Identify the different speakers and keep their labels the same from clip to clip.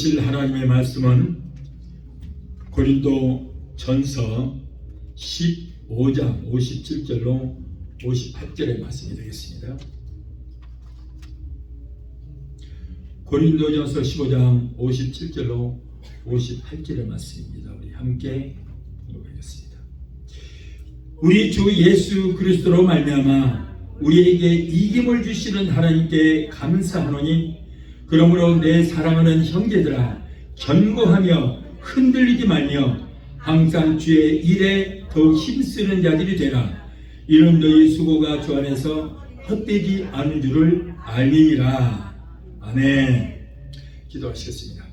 Speaker 1: 보실 하나님의 말씀은 고린도 전서 15장 57절로 58절의 말씀이 되겠습니다. 고린도전서 15장 57절로 58절의 말씀입니다. 우리 함께 읽어보겠습니다. 우리 주 예수 그리스도로 말미암아 우리에게 이김을 주시는 하나님께 감사하노니 그러므로 내 사랑하는 형제들아 견고하며 흔들리지 말며 항상 주의 일에 더욱 힘쓰는 자들이 되라. 이는 너희 수고가 주 안에서 헛되지 않은 줄을 알미니라. 아멘. 기도하시겠습니다.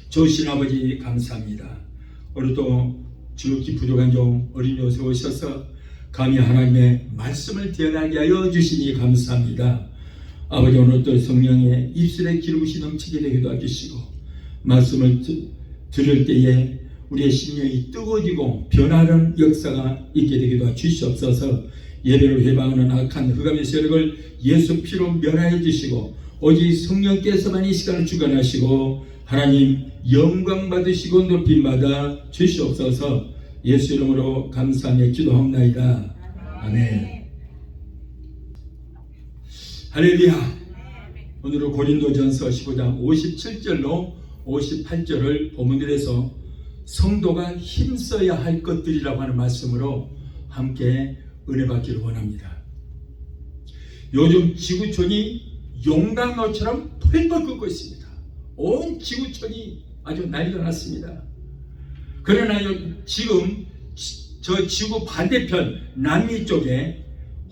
Speaker 1: 좋으신 아버지 감사합니다. 오늘도 지극히 부족한 종 어린 요 세우셔서 감히 하나님의 말씀을 대하게 하여 주시니 감사합니다. 아버지 오늘도 성령의 입술에 기름이 넘치게 되기도 해주시고 말씀을 들을 때에 우리의 심령이 뜨거워지고 변화하는 역사가 있게 되기도 해주시옵소서. 예배를 회방하는 악한 흑암의 세력을 예수 피로 멸하여 주시고 오직 성령께서만 이 시간을 주관하시고 하나님 영광 받으시고 높임 받아 주시옵소서. 예수 이름으로 감사하며 기도합나이다. 아멘. 할렐루야. 오늘은 고린도전서 15장 57절로 58절을 본문들에서 성도가 힘써야 할 것들이라고 하는 말씀으로 함께 은혜 받기를 원합니다. 요즘 지구촌이 용광로처럼 펄펄 끓고 있습니다. 온 지구촌이 아주 난리가 났습니다. 그러나 지금 저 지구 반대편 남미 쪽에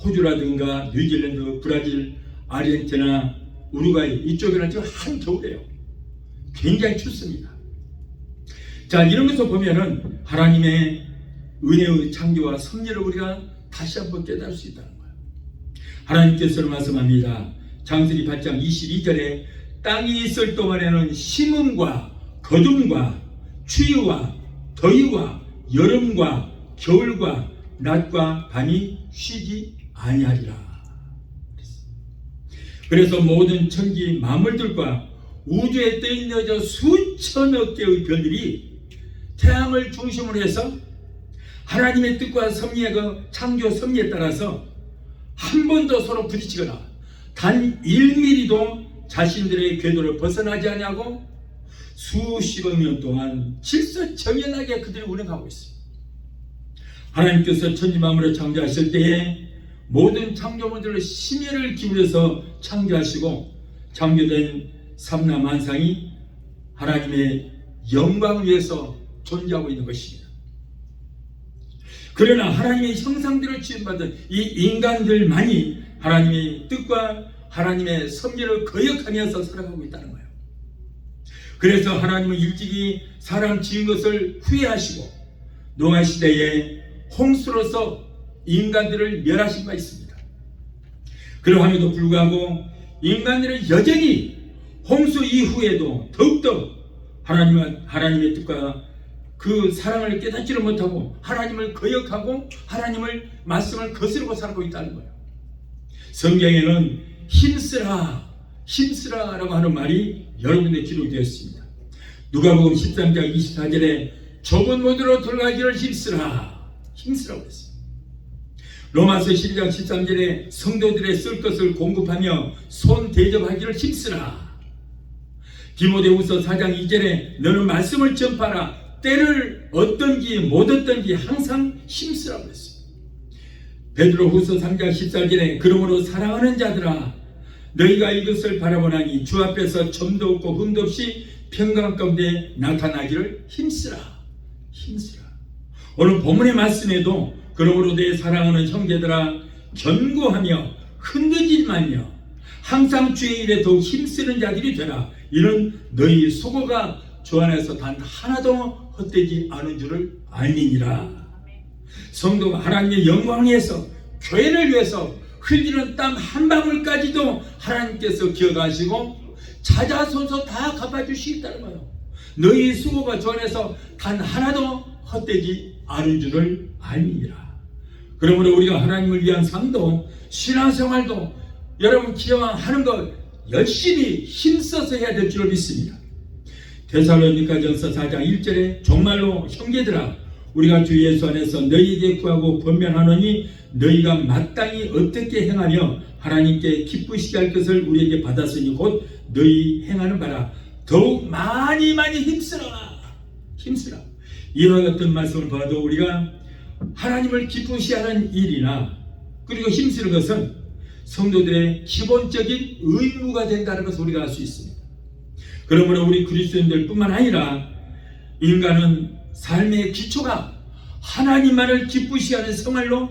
Speaker 1: 호주라든가 뉴질랜드, 브라질, 아르헨티나, 우루과이 이쪽에는 지금 한겨울이에요. 굉장히 춥습니다. 자, 이런 것을 보면은 하나님의 은혜의 창조와 섭리를 우리가 다시 한번 깨달을 수 있다는 거예요. 하나님께서는 말씀합니다. 창세기 8장 22절에 땅이 있을 동안에는 심음과 거둠과 추위와 더위와 여름과 겨울과 낮과 밤이 쉬지 아니하리라. 그래서 모든 천지 만물들과 우주에 떠있는 저 수천억 개의 별들이 태양을 중심으로 해서 하나님의 뜻과 섭리의 그 창조 섭리에 따라서 한 번도 서로 부딪히거나 단 1mm도 자신들의 궤도를 벗어나지 않냐고 수십억 년 동안 질서정연하게 그들이 운행하고 있습니다. 하나님께서 천지 만물을 창조하실 때에 모든 창조물들을 심혈을 기울여서 창조하시고 창조된 삼라만상이 하나님의 영광을 위해서 존재하고 있는 것입니다. 그러나 하나님의 형상대로 지음받은 이 인간들만이 하나님의 뜻과 하나님의 섭리를 거역하면서 살아가고 있다는 거예요. 그래서 하나님은 일찍이 사람 지은 것을 후회하시고 노아 시대에 홍수로서 인간들을 멸하신 바 있습니다. 그러함에도 불구하고 인간들은 여전히 홍수 이후에도 더욱더 하나님의 뜻과 그 사랑을 깨닫지를 못하고 하나님을 거역하고 하나님을 말씀을 거스르고 살고 있다는 거예요. 성경에는 힘쓰라라고 하는 말이 여러분의 기록이 되었습니다. 누가복음 13장 24절에 좁은 문으로 들어가기를 힘쓰라고 했습니다. 로마서 12장 13절에 성도들의 쓸 것을 공급하며 손 대접하기를 힘쓰라. 디모데후서 4장 2절에 너는 말씀을 전파하라. 때를 얻든지 못 얻든지 항상 힘쓰라고 했습니다. 베드로후서 3장 14절에 그러므로 사랑하는 자들아 너희가 이것을 바라보나니 주 앞에서 점도 없고 흠도 없이 평강 가운데 나타나기를 힘쓰라. 오늘 본문의 말씀에도 그러므로 내 사랑하는 형제들아 견고하며 흔들리지 말며 항상 주의 일에 더욱 힘쓰는 자들이 되라. 이는 너희 수고가 주 안에서 단 하나도 헛되지 않은 줄을 알미니라. 성도가 하나님의 영광을 위해서 교회를 위해서 흘리는 땀 한 방울까지도 하나님께서 기억하시고 찾아서서 다 갚아주시겠다는 거예요. 너희 수고가 주 안에서 단 하나도 헛되지 않은 줄을 알미니라. 그러므로 우리가 하나님을 위한 삶도 신앙생활도 여러분 기왕하는 것 열심히 힘써서 해야 될 줄을 믿습니다. 데살로니가전서 4장 1절에 정말로 형제들아 우리가 주 예수 안에서 너희에게 구하고 권면하노니 너희가 마땅히 어떻게 행하며 하나님께 기쁘시게 할 것을 우리에게 받았으니 곧 너희 행하는 바라. 더욱 많이 힘쓰라. 이와 같은 말씀을 봐도 우리가 하나님을 기쁘시게 하는 일이나 그리고 힘쓰는 것은 성도들의 기본적인 의무가 된다는 것을 우리가 알 수 있습니다. 그러므로 우리 그리스도인들 뿐만 아니라 인간은 삶의 기초가 하나님만을 기쁘시게 하는 생활로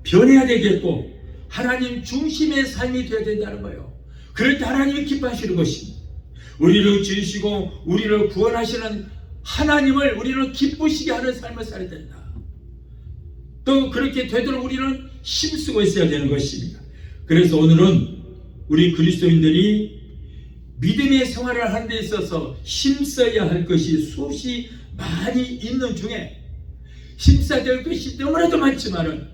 Speaker 1: 변해야 되겠고 하나님 중심의 삶이 되어야 된다는 거예요. 그럴 때 하나님이 기뻐하시는 것입니다. 우리를 지으시고 우리를 구원하시는 하나님을 우리는 기쁘시게 하는 삶을 살아야 된다. 또 그렇게 되도록 우리는 힘쓰고 있어야 되는 것입니다. 그래서 오늘은 우리 그리스도인들이 믿음의 생활을 하는 데 있어서 힘써야 할 것이 수없이 많이 있는 중에 힘써야 될 것이 너무나도 많지만은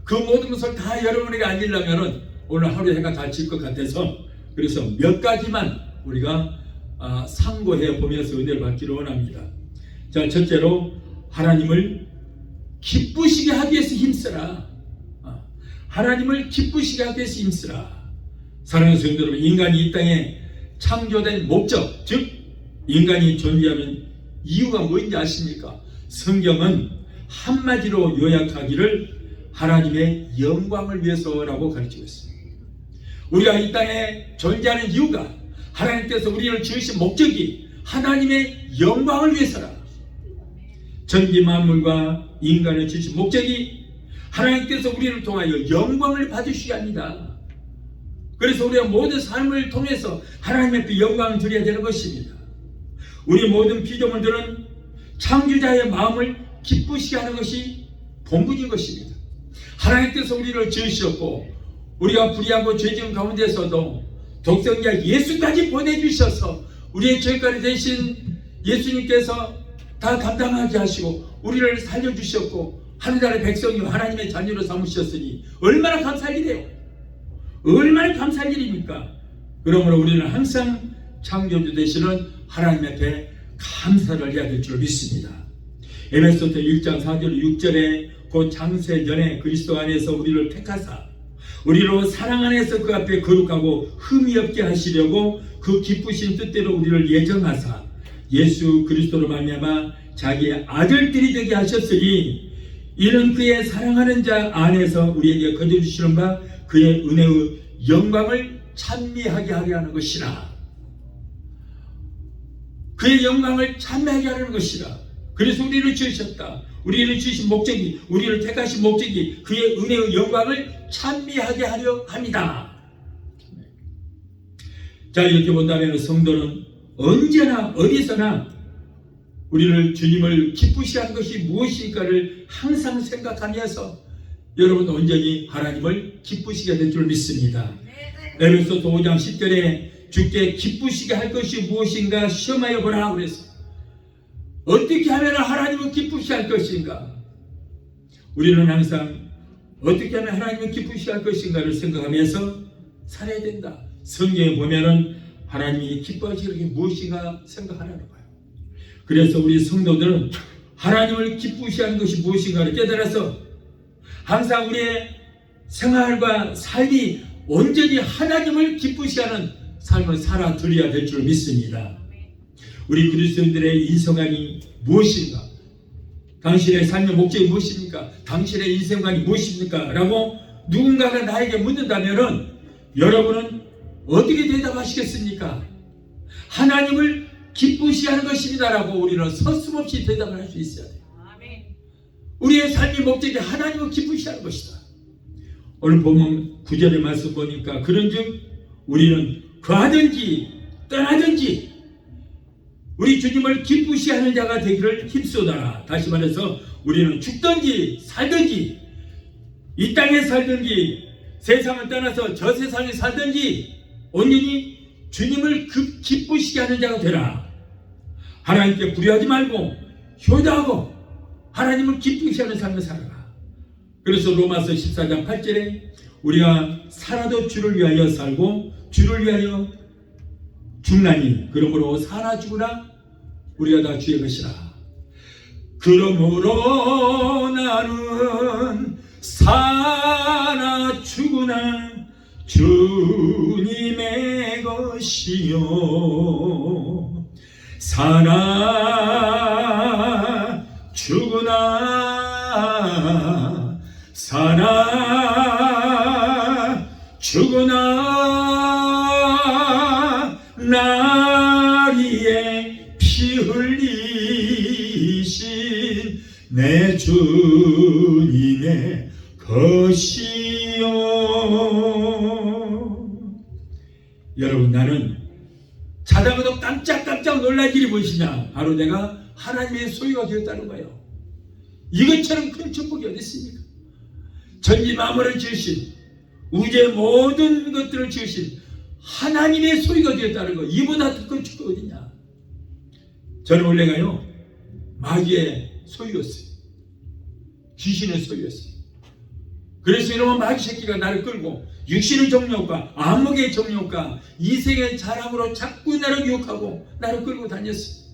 Speaker 1: 그 모든 것을 다 여러분에게 알리려면은 오늘 하루 해가 다 질 것 같아서 그래서 몇 가지만 우리가 상고해 보면서 은혜를 받기를 원합니다. 자, 첫째로 하나님을 기쁘시게 하기 위해서 힘쓰라. 하나님을 기쁘시게 하기 위해서 힘쓰라. 사랑하는 성도 여러분, 인간이 이 땅에 창조된 목적, 즉 인간이 존재하는 이유가 뭔지 아십니까? 성경은 한마디로 요약하기를 하나님의 영광을 위해서라고 가르치고 있습니다. 우리가 이 땅에 존재하는 이유가 하나님께서 우리를 지으신 목적이 하나님의 영광을 위해서라. 전기 만물과 인간을 지으신 목적이 하나님께서 우리를 통하여 영광을 받으시게 합니다. 그래서 우리가 모든 삶을 통해서 하나님 앞에 영광을 드려야 되는 것입니다. 우리 모든 피조물들은 창조자의 마음을 기쁘시게 하는 것이 본분인 것입니다. 하나님께서 우리를 지으셨고 우리가 불의하고 죄지은 가운데서도 독생자 예수까지 보내주셔서 우리의 죄가를 대신 예수님께서 다 감당하게 하시고 우리를 살려주셨고 하늘나라의 백성이 하나님의 자녀로 삼으셨으니 얼마나 감사할 일이에요. 얼마나 감사할 일입니까? 그러므로 우리는 항상 창조주 되시는 하나님 앞에 감사를 해야 될 줄 믿습니다. 에베소서 1장 4절 6절에 곧 창세 전에 그리스도 안에서 우리를 택하사 우리로 사랑 안에서 그 앞에 거룩하고 흠이 없게 하시려고 그 기쁘신 뜻대로 우리를 예정하사 예수 그리스도로 말미암아 자기의 아들들이 되게 하셨으니 이는 그의 사랑하는 자 안에서 우리에게 거둬주시는 바 그의 은혜의 영광을 찬미하게 하려 하는 것이라. 그의 영광을 찬미하게 하는 것이라. 그래서 우리를 지으셨다. 우리를 지으신 목적이, 우리를 택하신 목적이 그의 은혜의 영광을 찬미하게 하려 합니다. 자, 이렇게 본다면 성도는 언제나 어디서나 우리를 주님을 기쁘시게 하는 것이 무엇일까를 항상 생각하면서 여러분 온전히 하나님을 기쁘시게 될 줄 믿습니다. 에베소서 5장 10절에 주께 기쁘시게 할 것이 무엇인가 시험하여 보라 그랬어. 어떻게 하면 하나님을 기쁘시게 할 것인가? 우리는 항상 어떻게 하면 하나님을 기쁘시게 할 것인가를 생각하면서 살아야 된다. 성경에 보면은 하나님이 기뻐하시는 게 무엇인가 생각하라는 거예요. 그래서 우리 성도들은 하나님을 기쁘시게 하는 것이 무엇인가를 깨달아서 항상 우리의 생활과 삶이 온전히 하나님을 기쁘시게 하는 삶을 살아드려야 될 줄 믿습니다. 우리 그리스도인들의 인생관이 무엇인가? 당신의 삶의 목적이 무엇입니까? 당신의 인생관이 무엇입니까? 라고 누군가가 나에게 묻는다면 여러분은 어떻게 대답하시겠습니까? 하나님을 기쁘시게 하는 것입니다 라고 우리는 서슴없이 대답을 할 수 있어야 돼요. 우리의 삶의 목적이 하나님을 기쁘시게 하는 것이다. 오늘 보면 9절의 말씀 보니까 그런즉 우리는 거하든지 떠나든지 우리 주님을 기쁘시게 하는 자가 되기를 힘쓰다라. 다시 말해서 우리는 죽든지 살든지 이 땅에 살든지 세상을 떠나서 저 세상에 살든지 온전히 주님을 기쁘시게 하는 자가 되라. 하나님께 불의하지 말고 효도하고 하나님을 기쁘시게 하는 삶을 살아라. 그래서 로마서 14장 8절에 우리가 살아도 주를 위하여 살고 주를 위하여 죽나니 그러므로 살아 죽으나 우리가 다 주의 것이라. 그러므로 나는 사나 죽으나 주님의 것이요, 사나 죽으나 사나 죽으나 날 위해 피 흘리신 내 주님의 것이요. 여러분, 나는 자다가도 깜짝깜짝 놀랄 일이 무엇이냐? 바로 내가 하나님의 소유가 되었다는 거예요. 이것처럼 큰 축복이 어디 있습니까? 전지 만물을 지으신, 우주의 모든 것들을 지으신 하나님의 소유가 되었다는 거, 이보다 더 큰 축복이 어디냐? 저는 원래가요, 마귀의 소유였어요. 귀신의 소유였어요. 그래서 이놈의 마귀 새끼가 나를 끌고 육신의 정욕과 안목의 정욕과 이생의 자랑으로 자꾸 나를 유혹하고 나를 끌고 다녔어요.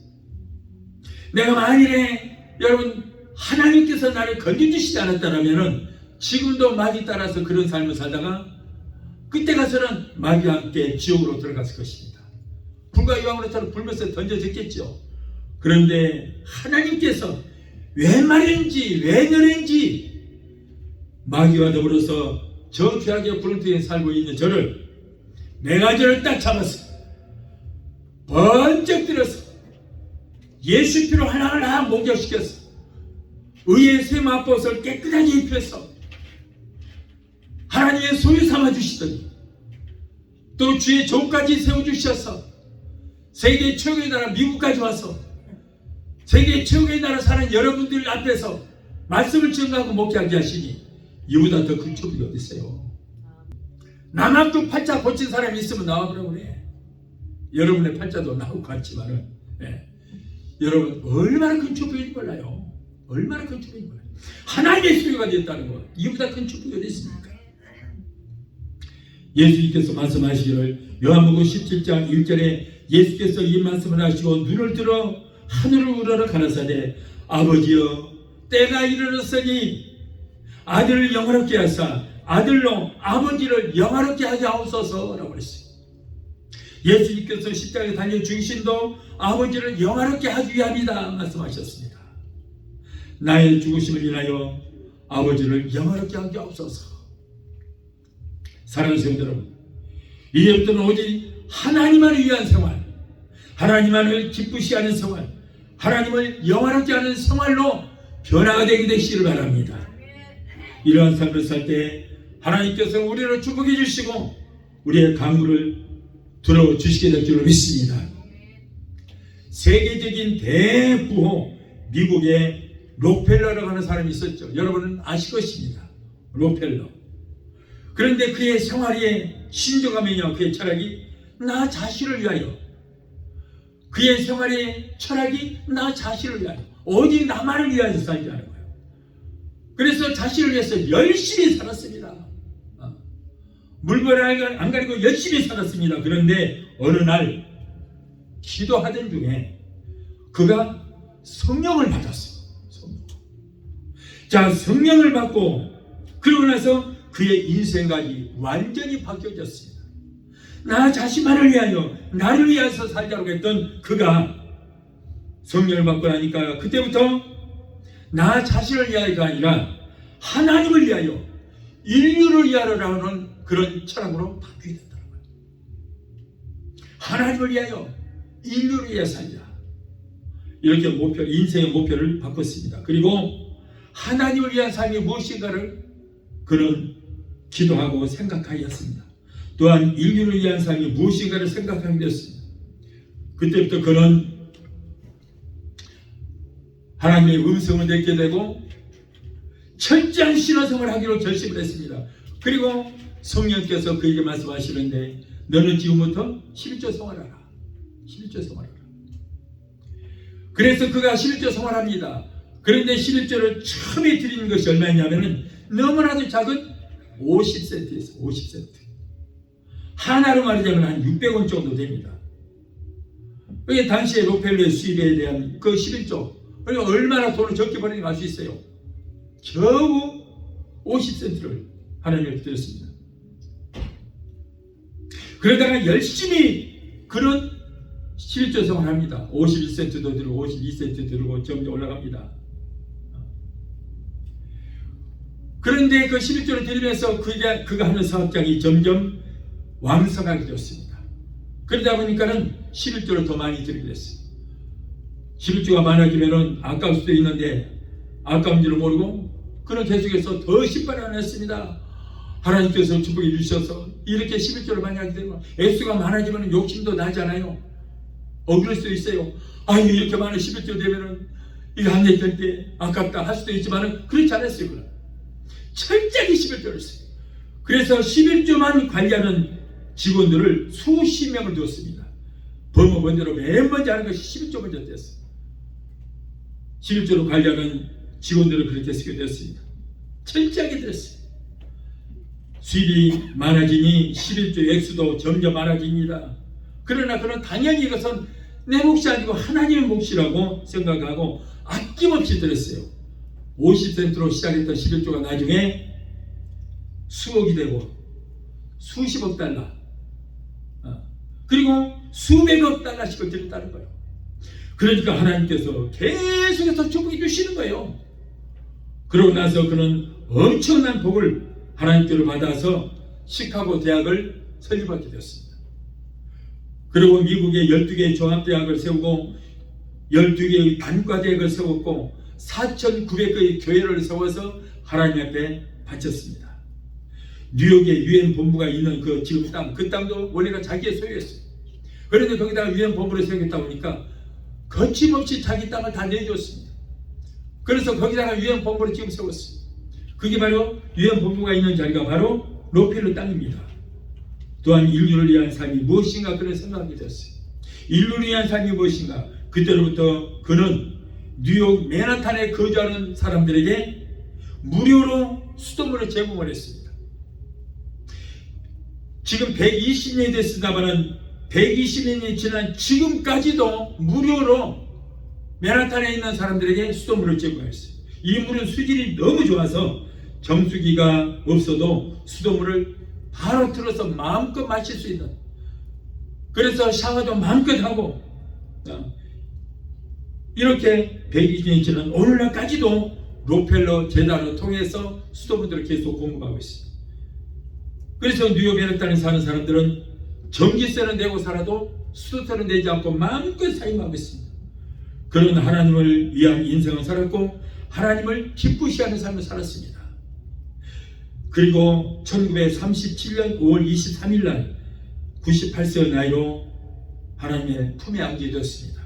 Speaker 1: 내가 만일에 여러분 하나님께서 나를 건져주시지 않았다면 지금도 마귀 따라서 그런 삶을 살다가 그때 가서는 마귀와 함께 지옥으로 들어갔을 것입니다. 불과 이왕으로처럼 불면서 던져졌겠죠. 그런데 하나님께서 왜 말인지 왜 너인지 마귀와 더불어서 저 죄악의 구렁텅이에 살고 있는 저를, 내가 저를 딱 잡았어. 번쩍 들어서 예수 피로 하나를 다 목욕시켰어. 의의 새 맛봇을 깨끗하게 입혀서 하나님의 소유 삼아주시더니 또 주의 종까지 세워주셔서 세계 최고의 나라 미국까지 와서 세계 최고의 나라 사는 여러분들 앞에서 말씀을 증거하고 목회하게 하시니 이보다 더 큰 축복이 어디 있어요? 나만큼 팔자 고친 사람이 있으면 나와보라고 그래. 여러분의 팔자도 나하고 같지만은, 여러분 얼마나 큰 축복인지 몰라요. 얼마나 큰 축복인지 몰라요. 하나님의 소유가 되었다는 것, 이보다 큰 축복이 어디 있습니까? 예수님께서 말씀하시기를 요한복음 17장 1절에 예수께서 이 말씀을 하시고 눈을 들어 하늘을 우러러 가라사대 아버지여 때가 이르렀으니 아들을 영화롭게 하사 아들로 아버지를 영화롭게 하게 하옵소서라고 그랬어요. 예수님께서 십자가에 달려 죽으심도 아버지를 영화롭게 하기 위함이다 말씀하셨습니다. 나의 죽으심을 인하여 아버지를 영화롭게 하게 하옵소서. 사랑하는 성도 여러분, 이제부터는 오직 하나님만을 위한 생활, 하나님만을 기쁘시게 하는 생활, 하나님을 영화롭게 하는 생활로 변화가 되게 되시기를 바랍니다. 이러한 삶을 살 때 하나님께서 우리를 축복해 주시고 우리의 간구를 들어주시게 될 줄로 믿습니다. 세계적인 대부호 미국의 록펠러라고 하는 사람이 있었죠. 여러분은 아실 것입니다. 록펠러. 그런데 그의 생활의 신조감이냐, 그의 철학이 나 자신을 위하여, 그의 생활의 철학이 나 자신을 위하여, 오직 나만을 위하여 살지 않은 거예요. 그래서 자신을 위해서 열심히 살았습니다. 물건을 안 가리고 열심히 살았습니다. 그런데 어느 날 기도하던 중에 그가 성령을 받았어요. 자, 성령을 받고 그러고 나서 그의 인생관이 완전히 바뀌어졌습니다. 나 자신만을 위하여, 나를 위해서 살자고 했던 그가 성령을 받고 나니까 그때부터 나 자신을 위하여가 아니라 하나님을 위하여, 인류를 위하여라는 그런 철학으로 바뀌게 된다는 거예요. 하나님을 위하여, 인류를 위해 살자. 이렇게 인생의 목표를 바꿨습니다. 그리고 하나님을 위한 삶이 무엇인가를 그는 기도하고 생각하였습니다. 또한 인류를 위한 삶이 무엇인가를 생각하게 되었습니다. 그때부터 그는 하나님의 음성을 듣게 되고 철저한 신앙생활을 하기로 결심을 했습니다. 그리고 성령께서 그에게 말씀하시는데 너는 지금부터 11조 생활하라. 11조 생활하라. 그래서 그가 11조 생활합니다. 그런데 11조를 처음에 드리는 것이 얼마냐면은 너무나도 작은 50센트에서 50센트. 하나로 말하자면 한 600원 정도 됩니다. 그게 당시에 로펠러의 수입에 대한 그 11조. 그러니까 얼마나 돈을 적게 버리는지 알 수 있어요. 겨우 50센트를 하나님께 드렸습니다. 그러다가 열심히 그런 11조 생활을 합니다. 51센트도 들고 52센트 들고 점점 올라갑니다. 그런데 그 11조를 드리면서 그가 하는 사업장이 점점 왕성하게 되었습니다. 그러다 보니까는 11조를 더 많이 드리게 됐어요. 11조가 많아지면은 아까울 수도 있는데 아까운 줄을 모르고 그는 계속해서 더 신발을 했습니다. 하나님께서 축복해 주셔서 이렇게 11조를 많이 하게 되면 액수가 많아지면 욕심도 나잖아요. 억울할 수도 있어요. 아유, 이렇게 많은 11조 되면은 이거 안 될 텐데 아깝다 할 수도 있지만은 그렇지 않았어요. 그는 철저히 11조를 했어요. 그래서 11조만 관리하는 직원들을 수십 명을 두었습니다. 법무 번대로 맨 먼저 하는 것이 11조 먼저 됐어요. 11조로 관리하는 직원들을 그렇게 쓰게 되었습니다. 철저하게 됐어요. 수입이 많아지니 11조 액수도 점점 많아집니다. 그러나 그는 당연히 이것은 내 몫이 아니고 하나님의 몫이라고 생각하고 아낌없이 드렸어요. 50센트로 시작했던 11조가 나중에 수억이 되고 수십억 달러 그리고 수백억 달러씩을 드렸다는 거예요. 그러니까 하나님께서 계속해서 축복해 주시는 거예요. 그러고 나서 그는 엄청난 복을 하나님께로 받아서 시카고 대학을 설립하게 되었습니다. 그리고 미국의 12개의 종합대학을 세우고 12개의 단과대학을 세웠고 4,900개의 교회를 세워서 하나님 앞에 바쳤습니다. 뉴욕에 유엔 본부가 있는 그 지금 땅, 그 땅도 원래가 자기의 소유였어요. 그런데 거기다가 유엔 본부를 세우겠다 보니까 거침없이 자기 땅을 다 내줬습니다. 그래서 거기다가 유엔 본부를 지금 세웠어요. 그게 바로 유엔 본부가 있는 자리가 바로 로펠러 땅입니다. 또한 인류를 위한 삶이 무엇인가 그런 생각이 되었어요. 인류를 위한 삶이 무엇인가? 그때로부터 그는 뉴욕 맨하탄에 거주하는 사람들에게 무료로 수돗물을 제공을 했습니다. 지금 120년이 됐습니다만 120년이 지난 지금까지도 무료로 맨하탄에 있는 사람들에게 수돗물을 제공했어요. 이 물은 수질이 너무 좋아서 정수기가 없어도 수돗물을 바로 틀어서 마음껏 마실 수 있는, 그래서 샤워도 마음껏 하고 이렇게 120년이 지난 오늘날까지도 로펠러 재단을 통해서 수돗물들을 계속 공급하고 있습니다. 그래서 뉴욕 맨하탄에 사는 사람들은 전기세는 내고 살아도 수도세는 내지 않고 마음껏 사용하고 있습니다. 그런 하나님을 위한 인생을 살았고 하나님을 기쁘시 하는 삶을 살았습니다. 그리고 1937년 5월 23일 날 98세의 나이로 하나님의 품에 안기게 되었습니다.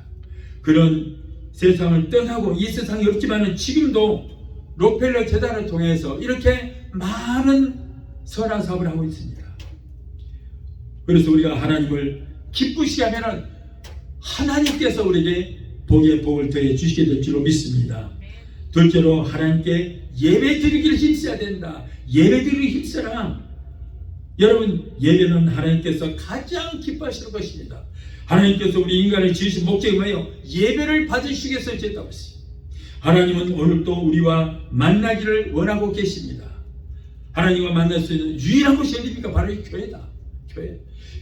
Speaker 1: 그런 세상을 떠나고 이 세상이 없지만 지금도 로펠러 재단을 통해서 이렇게 많은 선한 사업을 하고 있습니다. 그래서 우리가 하나님을 기쁘시게 하면은 하나님께서 우리에게 복의 복을 더해 주시게 될 줄로 믿습니다. 둘째로 하나님께 예배 드리기를 힘써야 된다. 예배 드리기 힘써라. 여러분, 예배는 하나님께서 가장 기뻐하시는 것입니다. 하나님께서 우리 인간을 지으신 목적이 뭐예요? 예배를 받으시기 위해서 지었다고 했어요. 하나님은 오늘도 우리와 만나기를 원하고 계십니다. 하나님과 만날 수 있는 유일한 곳이 어디입니까? 바로 이 교회다.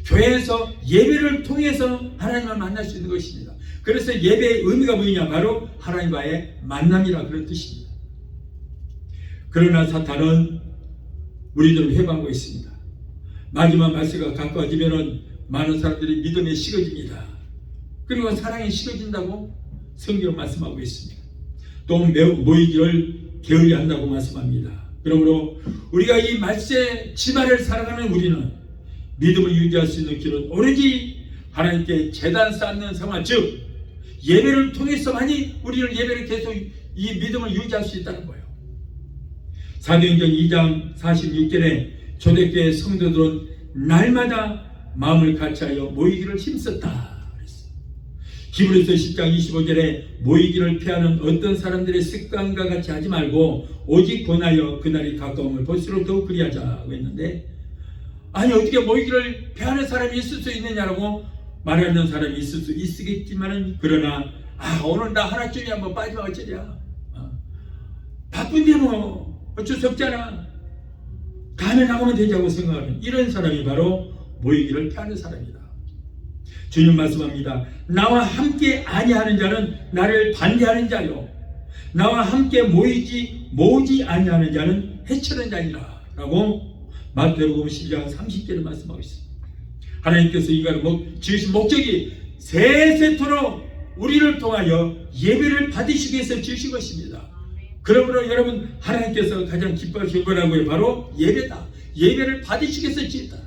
Speaker 1: 교회에서 예배를 통해서 하나님을 만날 수 있는 것입니다. 그래서 예배의 의미가 뭐냐? 바로 하나님과의 만남이라 그런 뜻입니다. 그러나 사탄은 우리들을 해방하고 있습니다. 마지막 말세가 가까워지면 많은 사람들이 믿음에 식어집니다. 그리고 사랑에 식어진다고 성경 말씀하고 있습니다. 또 모이기를 게을리한다고 말씀합니다. 그러므로 우리가 이 말세 지발을 살아가는 우리는 믿음을 유지할 수 있는 길은 오로지 하나님께 제단 쌓는 생활, 즉 예배를 통해서만이 우리는 예배를 계속 이 믿음을 유지할 수 있다는 거예요. 사도행전 2장 46절에 초대교회 성도들은 날마다 마음을 같이하여 모이기를 힘썼다 그랬어요. 히브리서 10장 25절에 모이기를 피하는 어떤 사람들의 습관과 같이 하지 말고 오직 권하여 그날이 가까움을 볼수록 더욱 그리하자고 했는데, 아니 어떻게 모이기를 피하는 사람이 있을 수 있느냐라고 말하는 사람이 있을 수 있겠지만은, 그러나 오늘 나 하나쯤이 한번 빠지면 어쩌랴, 바쁜데 뭐 어쩔 수 없잖아, 다음에 나가면 되자고 생각하는 이런 사람이 바로 모이기를 피하는 사람이다. 주님 말씀합니다. 나와 함께 아니하는 자는 나를 반대하는 자요, 나와 함께 모이지 아니하는 자는 해치는 자니라 라고 마태복음 12장 30절을 말씀하고 있습니다. 하나님께서 인간을 지으신 목적이 세세토록 우리를 통하여 예배를 받으시기 위해서 지으신 것입니다. 그러므로 여러분, 하나님께서 가장 기뻐하시는 거라고요, 바로 예배다. 예배를 받으시기 위해서 지었다.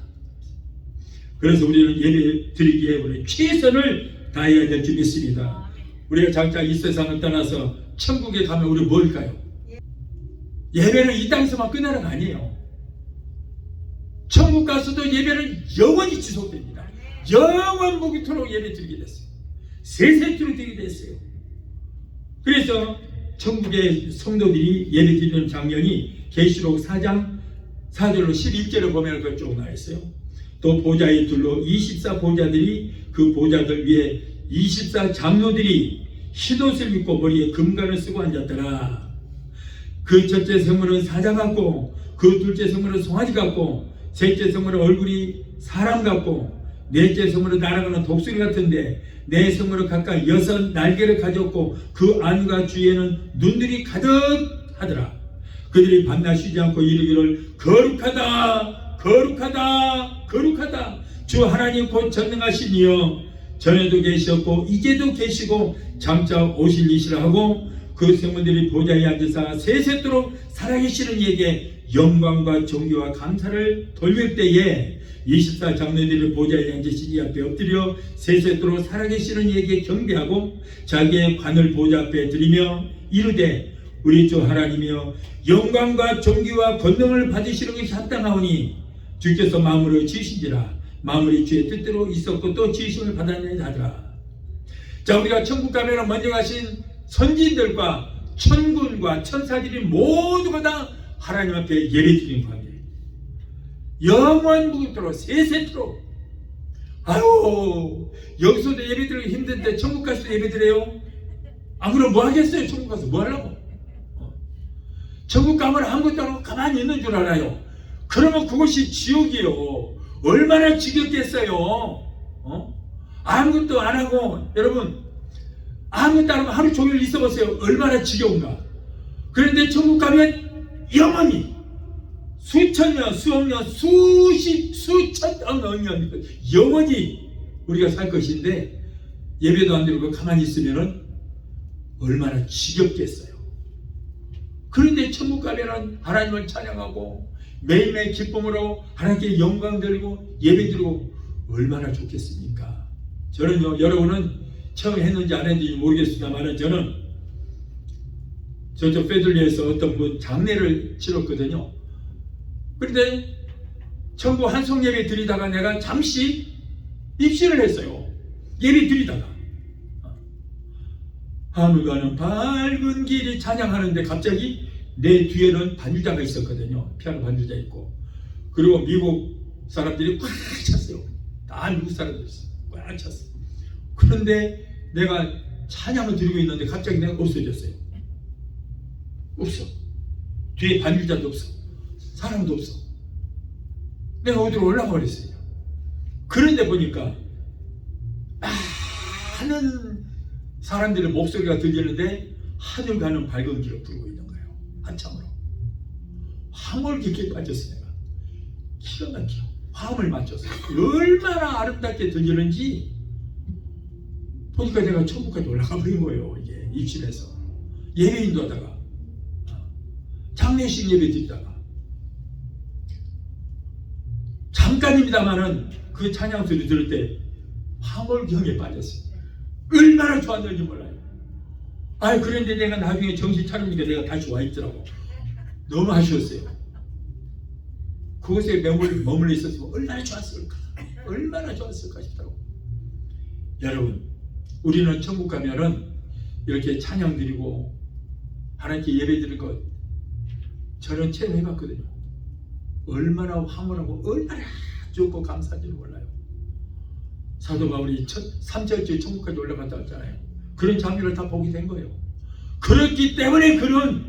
Speaker 1: 그래서 우리는 예배 드리기에 우리 최선을 다해야 될 줄 믿습니다. 우리가 각자 이 세상을 떠나서 천국에 가면 우리 뭘까요? 예배는 이 땅에서만 끝나는 거 아니에요. 천국 가서도 예배는 영원히 지속됩니다. 영원 무기토록 예배 드리게 됐어요. 세세토록 드리게 됐어요. 그래서 천국의 성도들이 예배 드리는 장면이 계시록 4장 4절로 11절을 보면 그쪽 나와 있어요. 또 보좌에 둘러 24 보좌들이, 그 보좌들 위에 24 장로들이 흰옷을 입고 머리에 금관을 쓰고 앉았더라. 그 첫째 생물은 사자 같고, 그 둘째 생물은 송아지 같고, 셋째 생물은 얼굴이 사람 같고, 넷째 생물은 날아가는 독수리 같은데, 네 생물은 각각 6 날개를 가졌고, 그 안과 주위에는 눈들이 가득하더라. 그들이 밤낮 쉬지 않고 이르기를 거룩하다, 거룩하다, 거룩하다. 주 하나님 곧 전능하신 이여, 전에도 계셨고 이제도 계시고 장차 오실 이시라 하고, 그 생물들이 보좌에 앉으사 세세토록 살아계시는 이에게 영광과 존귀와 감사를 돌릴 때에 24 장로들이 보좌에 앉으신 이 앞에 엎드려 세세토록 살아계시는 이에게 경배하고 자기의 관을 보좌 앞에 드리며 이르되, 우리 주 하나님이여, 영광과 존귀와 권능을 받으시는 것이 합당하오니 주께서 마음으로 지으신지라. 마음이 주의 뜻대로 있었고 또 지으심을 받았느니 하더라. 자, 우리가 천국 가면 먼저 가신 선진들과 천군과 천사들이 모두가 다 하나님 앞에 예배드리는 관계, 영원 무궁토록 세세토록. 아유, 여기서도 예배드리기 힘든데 천국 가서도 예배드려요? 안 그러면 뭐 하겠어요? 천국 가서 뭐 하려고? 천국 가면 아무것도 안 하고 가만히 있는 줄 알아요. 그러면 그것이 지옥이에요. 얼마나 지겹겠어요. 아무것도 안 하고, 여러분, 아무것도 안 하고 하루 종일 있어 보세요. 얼마나 지겨운가. 그런데 천국 가면 영원히 수천 년, 수억 년, 수천억 년 영원히 우리가 살 것인데, 예배도 안 드리고 가만히 있으면 얼마나 지겹겠어요. 그런데 천국 가면 하나님을 찬양하고 매일매일 기쁨으로 하나님께 영광 드리고 예배 드리고 얼마나 좋겠습니까? 저는요, 여러분은 처음 했는지 안 했는지 모르겠습니다만, 저는 저쪽 페들리에서 어떤 분 장례를 치렀거든요. 그런데 천국 한송 예배 드리다가 내가 잠시 입실을 했어요. 예배 드리다가 하늘 가는 밝은 길이 찬양하는데 갑자기 내 뒤에는 반주자가 있었거든요. 피아노 반주자 있고, 그리고 미국 사람들이 꽉 찼어요. 다 미국 사람들이 꽉 찼어요. 그런데 내가 찬양을 드리고 있는데 갑자기 내가 없어졌어요. 없어. 뒤에 반주자도 없어. 사람도 없어. 내가 어디로 올라가 버렸어요. 그런데 보니까 많은 사람들의 목소리가 들리는데 하늘 가는 밝은 길을 부르고 있는 거예요. 한참으로. 화음을 깊게 빠졌어. 내가 기가 막혀. 화음을 맞춰서 얼마나 아름답게 들리는지 보니까 내가 천국까지 올라가 버린 거예요. 이게 입실에서 예배인도 하다가 장례식 예배 드리다가 잠깐입니다만은 그 찬양 소리 들을 때 화물경에 빠졌어요. 얼마나 좋았는지 몰라요. 그런데 내가 나중에 정신 차리니까 내가 다시 와 있더라고. 너무 아쉬웠어요. 그곳에 머물러 있었으면 얼마나 좋았을까, 얼마나 좋았을까 싶다고. 여러분, 우리는 천국 가면은 이렇게 찬양 드리고 하나님께 예배 드릴 것 저는 체험해봤거든요. 얼마나 황홀하고 얼마나 좋고 감사한지 몰라요. 사도 바울이 3절째 천국까지 올라갔다 왔잖아요. 그런 장면을 다 보게 된 거예요. 그렇기 때문에 그는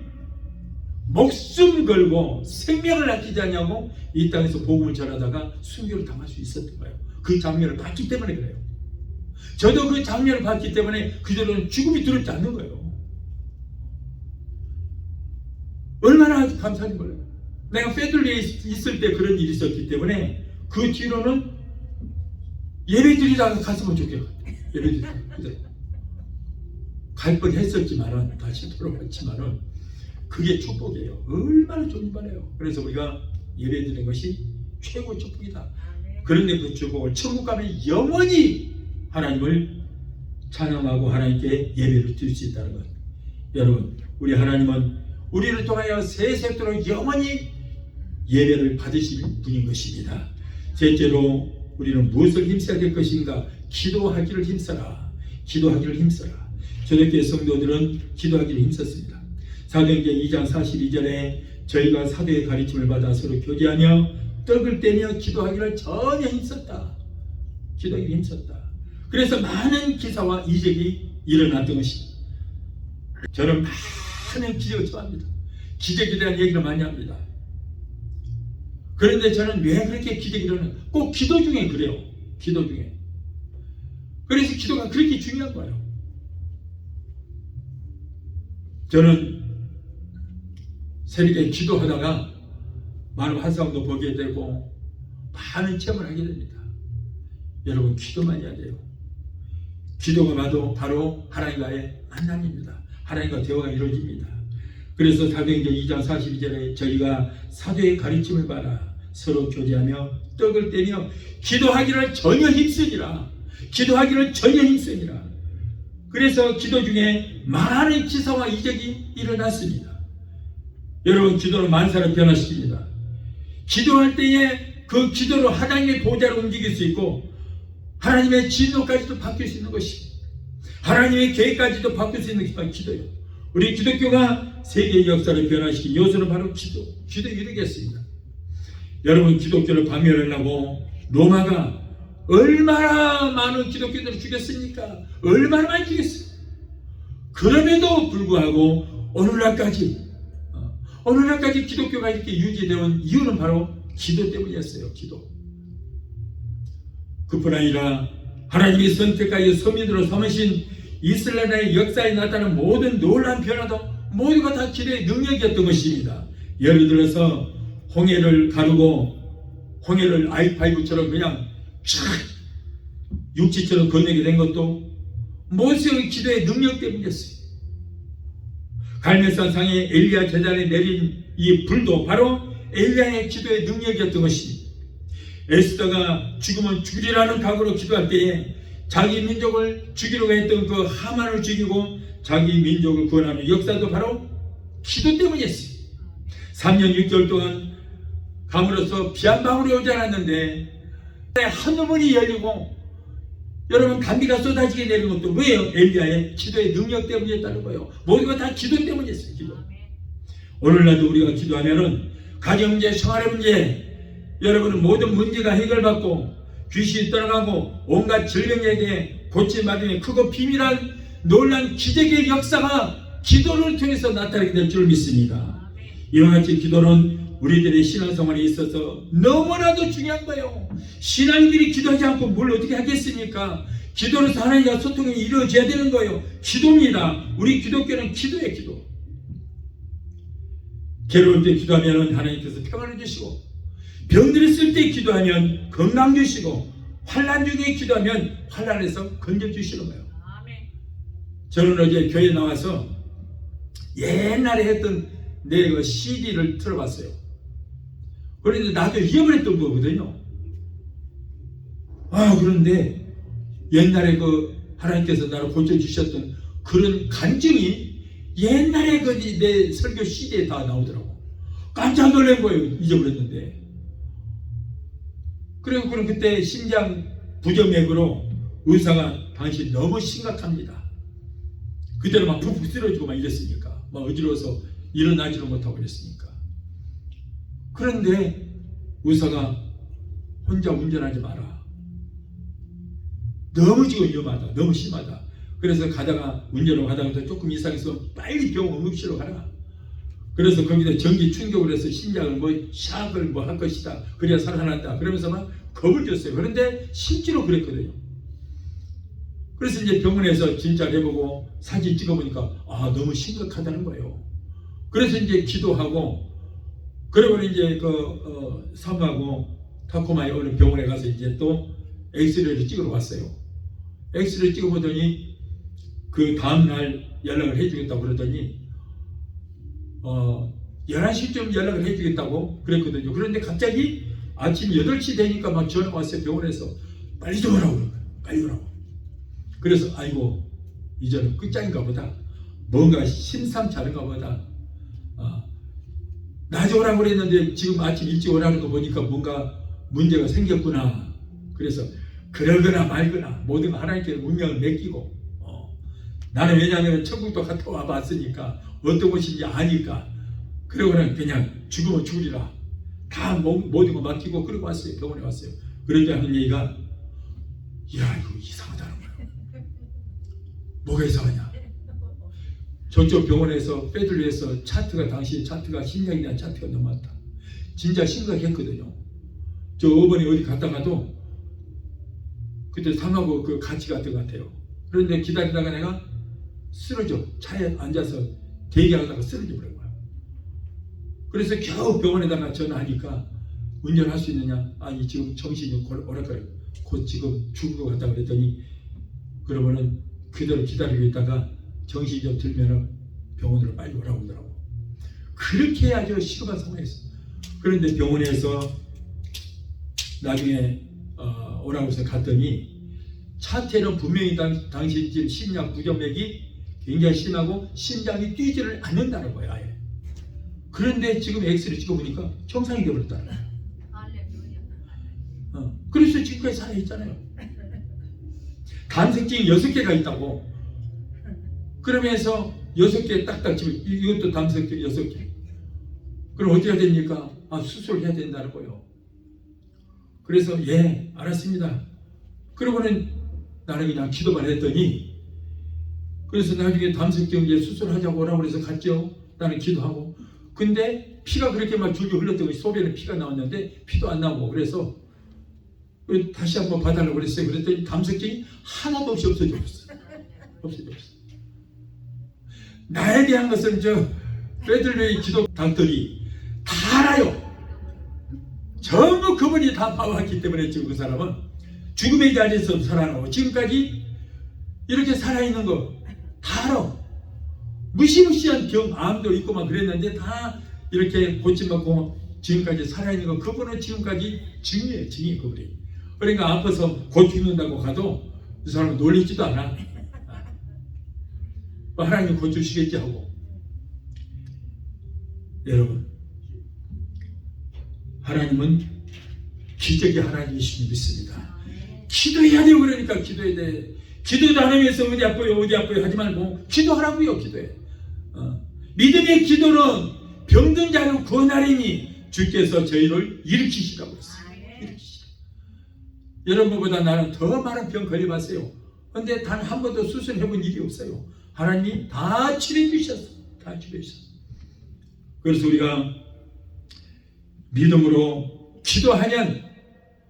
Speaker 1: 목숨 걸고 생명을 아끼지 않냐고 이 땅에서 복음을 전하다가 순교를 당할 수 있었던 거예요. 그 장면을 봤기 때문에 그래요. 저도 그 장면을 봤기 때문에 그들은 죽음이 두렵지 않는 거예요. 얼마나 감사한 거예요. 내가 페들리에 있을 때 그런 일이 있었기 때문에 그 뒤로는 예배드리다가 갔으면 좋겠어요. 예배드리다가 갈 뻔했었지만은 다시 돌아왔지만은 그게 축복이에요. 얼마나 좋은 바래요. 그래서 우리가 예배드리는 것이 최고 축복이다. 그런데 그 축복을 천국 가면 영원히 하나님을 찬양하고 하나님께 예배를 드릴 수 있다는 것. 여러분, 우리 하나님은 우리를 통하여 세세토록 영원히 예배를 받으실 분인 것입니다. 셋째로 우리는 무엇을 힘써야 될 것인가? 기도하기를 힘써라. 기도하기를 힘써라. 초대교회 성도들은 기도하기를 힘썼습니다. 사도행전 2장 42절에 저희가 사도의 가르침을 받아 서로 교제하며 떡을 떼며 기도하기를 전혀 힘썼다. 기도하기를 힘썼다. 그래서 많은 기사와 이적이 일어났던 것입니다. 저는 많은 기적을 좋아합니다. 기적에 대한 얘기를 많이 합니다. 그런데 저는 왜 그렇게 기적이 일어나요? 꼭 기도 중에 그래요. 기도 중에. 그래서 기도가 그렇게 중요한 거예요. 저는 새벽에 기도하다가 많은 환상도 보게 되고 많은 체험을 하게 됩니다. 여러분, 기도만 해야 돼요. 기도가 바로 하나님과의 만남입니다. 하나님과 대화가 이루어집니다. 그래서 사도행전 2장 42절에 저희가 사도의 가르침을 받아 서로 교제하며 떡을 떼며 기도하기를 전혀 힘쓰니라. 기도하기를 전혀 힘쓰니라. 그래서 기도 중에 많은 기사와 이적이 일어났습니다. 여러분, 기도는 만사를 변화시킵니다. 기도할 때에 그 기도로 하나님의 보좌를 움직일 수 있고 하나님의 진노까지도 바뀔 수 있는 것입니다. 하나님의 계획까지도 바뀔 수 있는 것이 기도예요. 우리 기독교가 세계의 역사를 변화시킨 요소는 바로 기도 이루겠습니다. 여러분, 기독교를 박멸하려고 로마가 얼마나 많은 기독교들을 죽였습니까? 얼마나 많이 죽였어요. 그럼에도 불구하고 오늘날까지 기독교가 이렇게 유지되는 이유는 바로 기도 때문이었어요. 기도. 그뿐 아니라 하나님이 선택하여 서민으로 삼으신 이스라엘의 역사에 나타나는 모든 놀라운 변화도 모두가 다 기도의 능력이었던 것입니다. 예를 들어서 홍해를 가르고 홍해를 I5처럼 그냥 쫙 육지처럼 건너게 된 것도 모세의 기도의 능력 때문이었어요. 갈멜산 상에 엘리야 제단에 내린 이 불도 바로 엘리야의 기도의 능력이었던 것입니다. 에스더가 죽으면 죽으리라는 각오로 기도할 때에 자기 민족을 죽이려고 했던 그 하만을 죽이고 자기 민족을 구원하는 역사도 바로 기도 때문이었어요. 3년 6개월 동안 감으로써 비 한 방울이 오지 않았는데 하늘문이 열리고 여러분 단비가 쏟아지게 되는 것도 왜요? 엘리야의 기도의 능력 때문이었다는 거예요. 모두가 다 기도 때문이었어요. 기도. 오늘날도 우리가 기도하면은 가정문제, 생활의 문제, 여러분은 모든 문제가 해결받고 귀신이 떠나가고 온갖 질병에 대해 고침받으며 크고 비밀한 놀라운 기적의 역사가 기도를 통해서 나타나게 될 줄 믿습니다. 이와 같이 기도는 우리들의 신앙생활에 있어서 너무나도 중요한 거예요. 신앙인들이 기도하지 않고 뭘 어떻게 하겠습니까? 기도로서 하나님과 소통이 이루어져야 되는 거예요. 기도입니다. 우리 기독교는 기도예요. 기도. 괴로울 때 기도하면 하나님께서 평안을 주시고, 병들었을 때 기도하면 건강 주시고, 환난 중에 기도하면 환난에서 건져 주시는 거예요. 저는 어제 교회 나와서 옛날에 했던 내 그 CD를 틀어봤어요. 그런데 나도 잊어버렸던 거거든요. 그런데 옛날에 그 하나님께서 나를 고쳐주셨던 그런 간증이 옛날에 그 내 설교 CD에 다 나오더라고. 깜짝 놀란 거예요. 잊어버렸는데. 그리고 그럼 그때 심장 부정맥으로 의사가 당신 너무 심각합니다. 그때는 막 푹푹 쓰러지고 막 이랬으니까. 막 어지러워서 일어나지도 못하고 그랬으니까. 그런데 의사가 혼자 운전하지 마라. 너무 지금 위험하다. 너무 심하다. 그래서 가다가 운전을 가다가 조금 이상해서 빨리 병원 응급실로 가라. 그래서 거기다 전기 충격을 해서 심장을 샥을 할 것이다. 그래야 살아난다. 그러면서 막 겁을 줬어요. 그런데 실제로 그랬거든요. 그래서 이제 병원에서 진찰 해보고 사진 찍어보니까 너무 심각하다는 거예요. 그래서 이제 기도하고 그러고 이제 사모하고 타코마에 어느 병원에 가서 이제 또 엑스레이를 찍으러 왔어요. 엑스레이 찍어보더니 그 다음날 연락을 해주겠다고 그러더니 11시쯤 연락을 해주겠다고 그랬거든요. 그런데 갑자기 아침 8시 되니까 막 전화가 왔어요. 병원에서 빨리 좀 오라고 그러는 거예요. 빨리 오라고. 그래서 아이고 이제는 끝장인가 보다. 뭔가 심상치 않은가 보다. 낮에 오라고 그랬는데 지금 아침 일찍 오라는 거 보니까 뭔가 문제가 생겼구나. 그래서 그러거나 말거나 모든 하나님께 운명을 맡기고 나는 왜냐하면 천국도 갔다 와봤으니까 어떤 곳인지 아니까 그러고는 그냥 죽으면 죽으리라. 다 모든 거 맡기고 그러고 왔어요. 병원에 왔어요. 그런데 하는 얘기가 야 이거 이상하다는 거예요. 뭐가 이상하냐. 저쪽 병원에서 페들리에서 당시 차트가 심장에 대한 차트가 너무 많다. 진짜 심각했거든요. 저 어머니 어디 갔다가도 그때 상하고 같이 갔던 것 같아요. 그런데 기다리다가 내가 쓰러져. 차에 앉아서 대기하다가 쓰러져 버린 거야. 그래서 겨우 병원에다가 전화하니까 운전할 수 있느냐? 아니 지금 정신이 오락가락 곧 지금 죽을 것 같다 그랬더니 그러면은 그대로 기다리고 있다가 정신이 좀 들면은 병원으로 빨리 오라고 하더라고. 그렇게 아주 시급한 상황이었어. 그런데 병원에서 나중에 오라고 해서 갔더니 차트에는 분명히 당시 지금 심장 부정맥이 굉장히 심하고 심장이 뛰지를 않는다는 거야. 아예. 그런데 지금 엑스를 찍어보니까 정상이 되어버렸다는 거야. 그래서 지금까지 살아있잖아요. 담색증이 6개가 있다고. 그러면서 6개 딱딱 집어 이것도 담색증 6개. 그럼 어떻게 해야 됩니까? 수술을 해야 된다는 거예요. 그래서 예 알았습니다. 그러고는 나는 그냥 기도만 했더니 그래서 나중에 담색증 이제 수술하자고 오라고 해서 갔죠. 나는 기도하고 근데 피가 그렇게 막 줄줄 흘렀더니 소변에 피가 나왔는데 피도 안 나오고 그래서 다시 한번 봐달라고 그랬어요. 그랬더니 담색증이 하나도 없이 없어졌어요. 없어졌어요. 나에 대한 것은 페들레이 기도 당들이 다 알아요. 전부 그분이 다 봐왔기 때문에 지금 그 사람은 죽음의 자리에서 살아나고 지금까지 이렇게 살아있는 거 다 알아. 무시무시한 암도 있고 막 그랬는데 다 이렇게 고침받고 지금까지 살아있는 거 그분은 지금까지 증이에요. 증이 그분이. 그러니까 아파서 곧 죽는다고 가도 그 사람은 놀리지도 않아. 하나님 고쳐주시겠지 하고. 여러분 하나님은 기적의 하나님이심을 믿습니다. 기도해야 돼요. 그러니까 기도해야 돼. 기도도 안 하면서 어디 아파요 하지 말고 기도하라고요. 기도해. 믿음의 기도는 병든 자를 구원하리니 주께서 저희를 일으키시라고 했어요. 일으키시라. 여러분보다 나는 더 많은 병 걸려봤어요. 그런데 단 한 번도 수술해본 일이 없어요. 하나님이 다 치료해주셨어. 다 치료해주셨어. 그래서 우리가 믿음으로 기도하면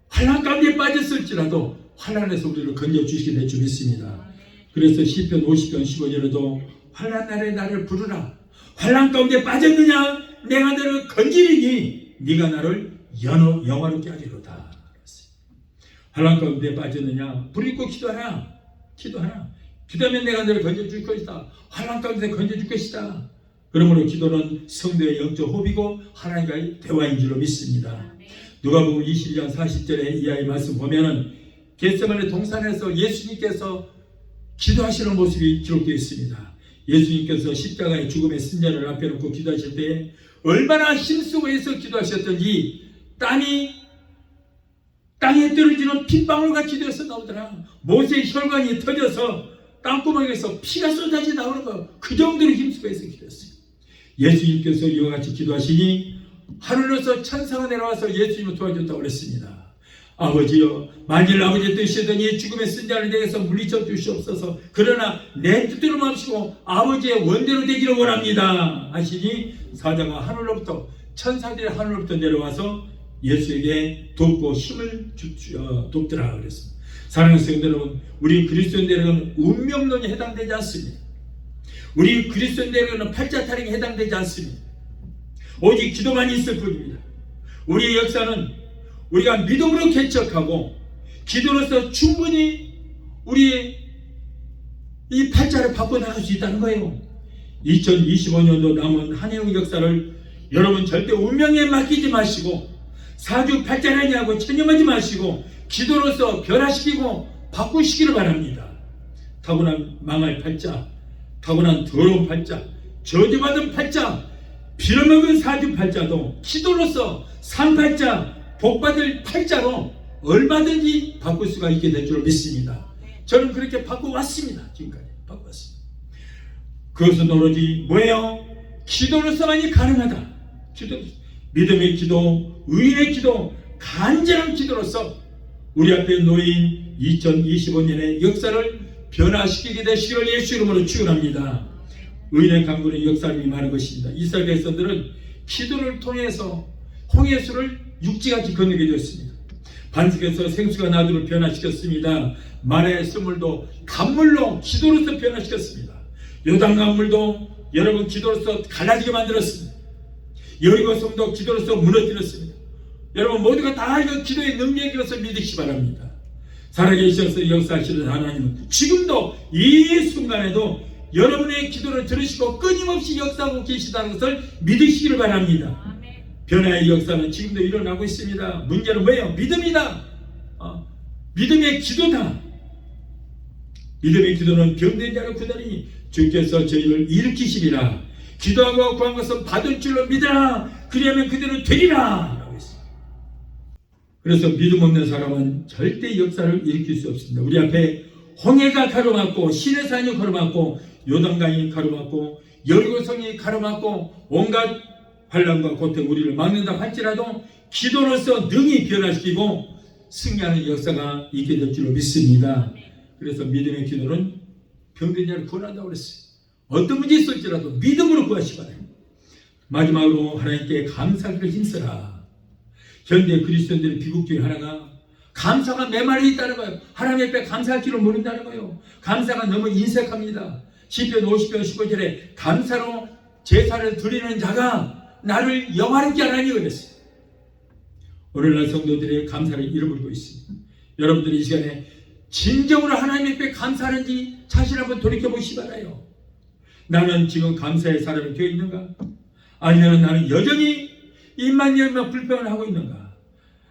Speaker 1: 환난 가운데 빠졌을지라도 환난에서 우리를 건져주시게 될 줄 믿습니다. 그래서 시편 50편 15절에도 환난 날에 나를 부르라. 환난 가운데 빠졌느냐? 내가 너를 건지리니 네가 나를 영화롭게 하리로다. 환난 가운데 빠졌느냐? 부르고 기도하라. 기도하면 내가 너를 건져줄 것이다. 환난 가운데 건져줄 것이다. 그러므로 기도는 성도의 영적 호흡이고 하나님과의 대화인 줄로 믿습니다. 누가복음 22장 40절에 이하의 말씀 보면은 겟세마네 동산에서 예수님께서 기도하시는 모습이 기록되어 있습니다. 예수님께서 십자가의 죽음의 승자를 앞에 놓고 기도하실 때 얼마나 힘쓰고 해서 기도하셨던지 땅에 떨어지는 핏방울같이 되어서 나오더라. 모세의 혈관이 터져서 땅구멍에서 피가 쏟아져 나오는 거. 그 정도로 힘쓰고 해서 기도했어요. 예수님께서 이와 같이 기도하시니 하늘로서 천사가 내려와서 예수님을 도와줬다고 그랬습니다. 아버지여, 만일 아버지의 뜻이더니 죽음의 쓴자를 내게서 물리쳐 주시옵소서. 그러나 내 뜻대로 마시고 아버지의 원대로 되기를 원합니다 하시니 사자가 하늘로부터, 천사들이 하늘로부터 내려와서 예수에게 돕고 힘을 돕더라 그랬습니다. 사랑하는 성도 여러분, 우리 그리스도인들에게는 운명론이 해당되지 않습니다. 우리 그리스도인들에게는 팔자타령이 해당되지 않습니다. 오직 기도만 있을 뿐입니다. 우리의 역사는 우리가 믿음으로 개척하고 기도로서 충분히 우리의 이 팔자를 바꿔나갈 수 있다는 거예요. 2025년도 남은 한 해의 역사를 여러분 절대 운명에 맡기지 마시고 사주팔자라니 하고 체념하지 마시고 기도로서 변화시키고 바꾸시기를 바랍니다. 타고난 망할 팔자, 타고난 더러운 팔자, 저주받은 팔자, 빌어먹은 사주팔자도 기도로서 산팔자, 복받을 팔자로 얼마든지 바꿀 수가 있게 될 줄 믿습니다. 저는 그렇게 바꿔왔습니다. 지금까지 바꿔왔습니다. 그것은 오로지 뭐예요? 기도로서만이 가능하다. 기도로서. 믿음의 기도, 의인의 기도, 간절한 기도로서 우리 앞에 놓인 2025년의 역사를 변화시키게 되시기를 예수 이름으로 축원합니다. 의인의 강구는 역사를 임하는 것입니다. 이스라엘 백성들은 기도를 통해서 홍해수를 육지같이 건너게 되었습니다. 반석에서 생수가 나도록 변화시켰습니다. 마라의 썰물도 강물로 기도로서 변화시켰습니다. 요단강물도 여러분 기도로서 갈라지게 만들었습니다. 여리고 성도 기도로서 무너뜨렸습니다. 여러분 모두가 다 이거 기도의 능력이라서 믿으시기 바랍니다. 살아계셔서 역사하시는 하나님은 지금도 이 순간에도 여러분의 기도를 들으시고 끊임없이 역사하고 계시다는 것을 믿으시기를 바랍니다. 변화의 역사는 지금도 일어나고 있습니다. 문제는 뭐예요? 믿음이다. 믿음의 기도다. 믿음의 기도는 병든 자를 구하니 주께서 저희를 일으키시리라. 기도하고 구한 것은 받을 줄로 믿으라. 그리하면 그대로 되리라 라고 했습니다. 그래서 믿음 없는 사람은 절대 역사를 일으킬 수 없습니다. 우리 앞에 홍해가 가로막고 시내산이 가로막고 요단강이 가로막고 여리고성이 가로막고 온갖 환난과 고통 우리를 막는다 할지라도 기도로서 능히 변화시키고 승리하는 역사가 있게 될 줄로 믿습니다. 그래서 믿음의 기도는 병든 자를 구원한다고 그랬어요. 어떤 문제 있을지라도 믿음으로 구하시기 바랍니다. 마지막으로 하나님께 감사하기를 힘써라. 현대 그리스도인들의 비극 중에 하나가 감사가 메말려 있다는 거예요. 하나님 앞에 감사할 줄을 모른다는 거예요. 감사가 너무 인색합니다. 시편 50편 15절에 감사로 제사를 드리는 자가 나를 영화롭게 하나니 그랬어요. 오늘날 성도들의 감사를 잃어버리고 있습니다. 여러분들이 이 시간에 진정으로 하나님 앞에 감사하는지 자신 한번 돌이켜보시기 바라요. 나는 지금 감사의 사람이 되어 있는가? 아니면 나는 여전히 입만 열면 불평을 하고 있는가?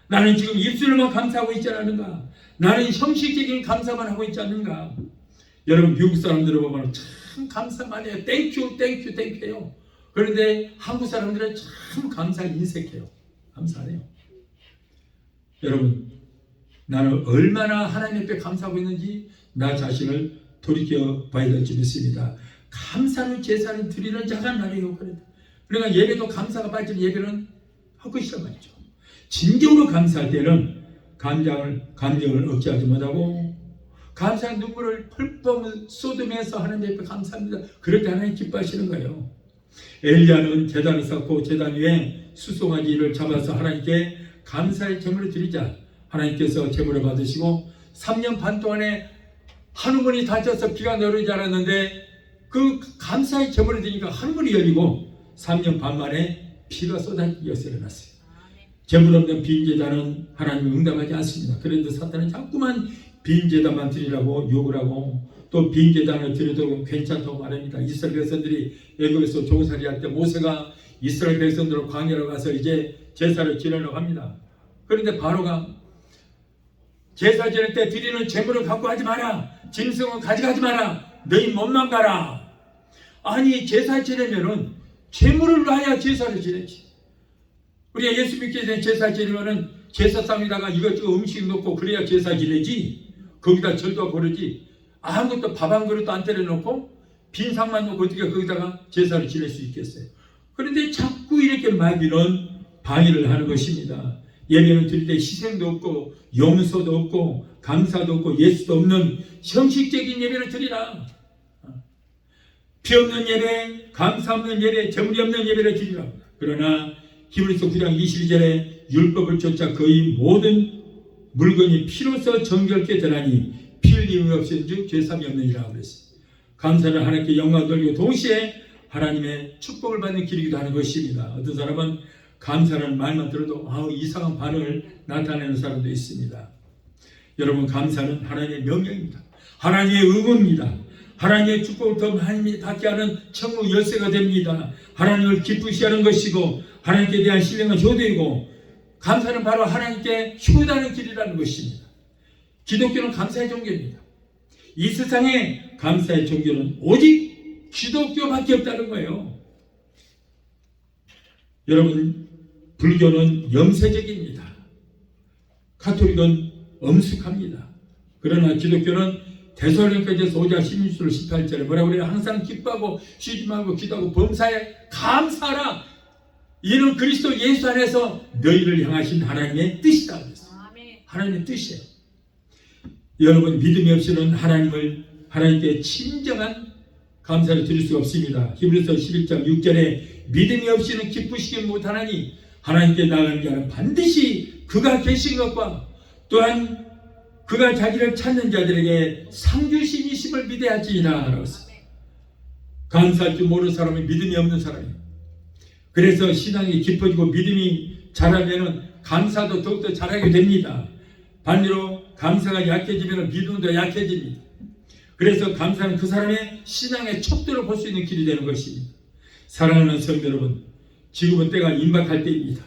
Speaker 1: 나는 지금 입술로만 감사하고 있지 않은가? 나는 형식적인 감사만 하고 있지 않는가? 여러분 미국 사람들을 보면 참 감사만 해요. 땡큐 땡큐 땡큐해요. 그런데 한국 사람들은 참 감사에 인색해요. 감사해요. 여러분 나는 얼마나 하나님 앞에 감사하고 있는지 나 자신을 돌이켜 봐야 될지 믿습니다. 감사로 제사를 드리는 자가 나래요. 그러니까 예배도 감사가 빠지는 예배는 할 것이란 말이죠. 진정으로 감사할 때는 감정을 억제하지 못하고 감사의 눈물을 펄펄 쏟으면서 하나님 앞에 감사합니다. 그럴 때 하나님 기뻐하시는 거예요. 엘리야는 제단을 쌓고 제단 위에 수송아지를 잡아서 하나님께 감사의 제물을 드리자 하나님께서 제물을 받으시고 3년 반 동안에 하늘문이 닫혀서 비가 내리지 않았는데 그 감사의 제물을 드리니까 하늘문이 열리고 3년 반 만에 비가 쏟아지어서 일어났어요. 제물 없는 빈제단은 하나님을 응답하지 않습니다. 그런데 사탄은 자꾸만 빈제단만 드리라고 욕을 하고 또 빈제단을 드려도 괜찮다고 말합니다. 이스라엘 백성들이 애굽에서 종살이할 때 모세가 이스라엘 백성들을 광야로 가서 이제 제사를 지내려고 합니다. 그런데 바로가 제사 지낼 때 드리는 제물을 갖고 하지 마라. 짐승은 가져가지 마라. 너희 몸만 가라. 아니 제사 지내면은 제물을 놔야 제사를 지내지. 우리가 예수 믿기 전에 제사 지내면은 제사상에다가 이것저것 음식 넣고 그래야 제사 지내지. 거기다 절도 고르지. 아무것도 밥 한 그릇도 안 때려놓고 빈 상만 놓고 어떻게 거기다가 제사를 지낼 수 있겠어요. 그런데 자꾸 이렇게 마귀는 방해를 하는 것입니다. 예배는 드릴 때 희생도 없고 용서도 없고 감사도 없고 예수도 없는 형식적인 예배를 드리라. 피 없는 예배, 감사 없는 예배, 재물이 없는 예배를 드리라. 그러나 히브리서 9장 22절에 율법을 쫓아 거의 모든 물건이 피로써 정결케 되나니 피 흘림이 없은즉 죄삼이 없느니라 그랬어요. 감사는 하나님께 영광을 돌리고 동시에 하나님의 축복을 받는 길이기도 하는 것입니다. 어떤 사람은 감사라는 말만 들어도 이상한 반응을 나타내는 사람도 있습니다. 여러분, 감사는 하나님의 명령입니다. 하나님의 의무입니다. 하나님의 축복을 더 많이 받게 하는 천국 열쇠가 됩니다. 하나님을 기쁘시게 하는 것이고 하나님께 대한 신뢰가 효도이고 감사는 바로 하나님께 효도하는 길이라는 것입니다. 기독교는 감사의 종교입니다. 이 세상에 감사의 종교는 오직 기독교밖에 없다는 거예요. 여러분, 불교는 염세적입니다. 가톨릭은 엄숙합니다. 그러나 기독교는 데살로니가전서 5장 16절 18절에 뭐라고 그래요? 항상 기뻐하고 쉬지 말고 기도하고 범사에 감사하라. 이는 그리스도 예수 안에서 너희를 향하신 하나님의 뜻이다. 하나님의 뜻이에요. 여러분, 믿음이 없이는 하나님께 진정한 감사를 드릴 수가 없습니다. 히브리서 11장 6절에 믿음이 없이는 기쁘시지 못하나니 하나님께 나아가는 자는 반드시 그가 계신 것과 또한 그가 자기를 찾는 자들에게 상주신이심을 믿어야지니라 라고 했습니다. 감사할 줄 모르는 사람은 믿음이 없는 사람이에요. 그래서 신앙이 깊어지고 믿음이 자라면 감사도 더욱더 잘하게 됩니다. 반대로 감사가 약해지면 믿음도 약해집니다. 그래서 감사는 그 사람의 신앙의 척도를 볼 수 있는 길이 되는 것입니다. 사랑하는 성도 여러분, 지금은 때가 임박할 때입니다.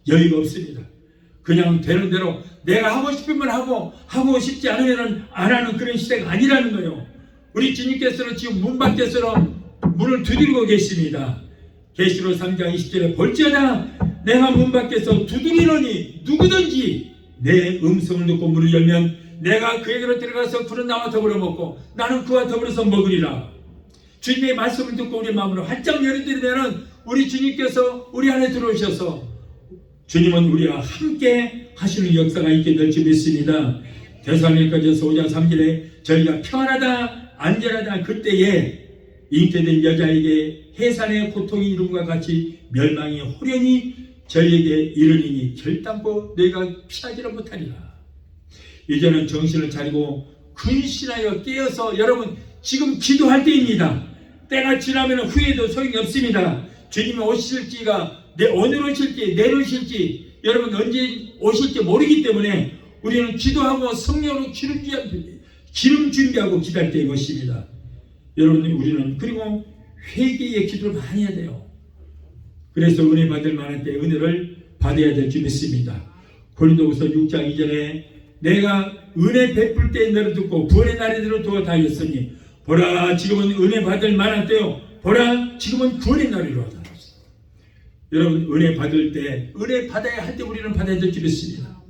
Speaker 1: 여유가 없습니다. 그냥 되는 대로 내가 하고 싶으면 하고 싶지 않으면 안 하는 그런 시대가 아니라는 거예요. 우리 주님께서는 지금 문 밖에서 문을 두드리고 계십니다. 계시록 3장 20절에 볼지어다 내가 문 밖에서 두드리노니 누구든지 내 음성을 듣고 문을 열면 내가 그에게로 들어가서 그는 나와 더불어 먹고 나는 그와 더불어서 먹으리라. 주님의 말씀을 듣고 우리 마음으로 활짝 열어드리면 우리 주님께서 우리 안에 들어오셔서 주님은 우리와 함께 하시는 역사가 있게 될 줄 믿습니다. 데살로니가전서 5장 3절에 저희가 평안하다 안전하다 그때에 잉태된 여자에게 해산의 고통이 이름과 같이 멸망이 호련히 저희에게 이르리니 결단코 너희가 피하지를 못하리라. 이제는 정신을 차리고 근신하여 깨어서 여러분 지금 기도할 때입니다. 때가 지나면 후회도 소용이 없습니다. 주님이 오실지가 오늘 오실지 내일 오실지 여러분 언제 오실지 모르기 때문에 우리는 기도하고 성령으로 기름 준비하고 기다릴 때인 것입니다. 여러분, 우리는 그리고 회개의 기도를 많이 해야 돼요. 그래서 은혜 받을 만한 때 은혜를 받아야 될 줄 믿습니다. 고린도후서 6장 2절에 내가 은혜 베풀 때 너를 듣고 구원의 날이 들어 도와 다녔으니 보라 지금은 은혜 받을 만한 때요 보라 지금은 구원의 날이로 하다. 여러분, 은혜 받을 때 은혜 받아야 할 때 우리는 받아야 될 줄 믿습니다.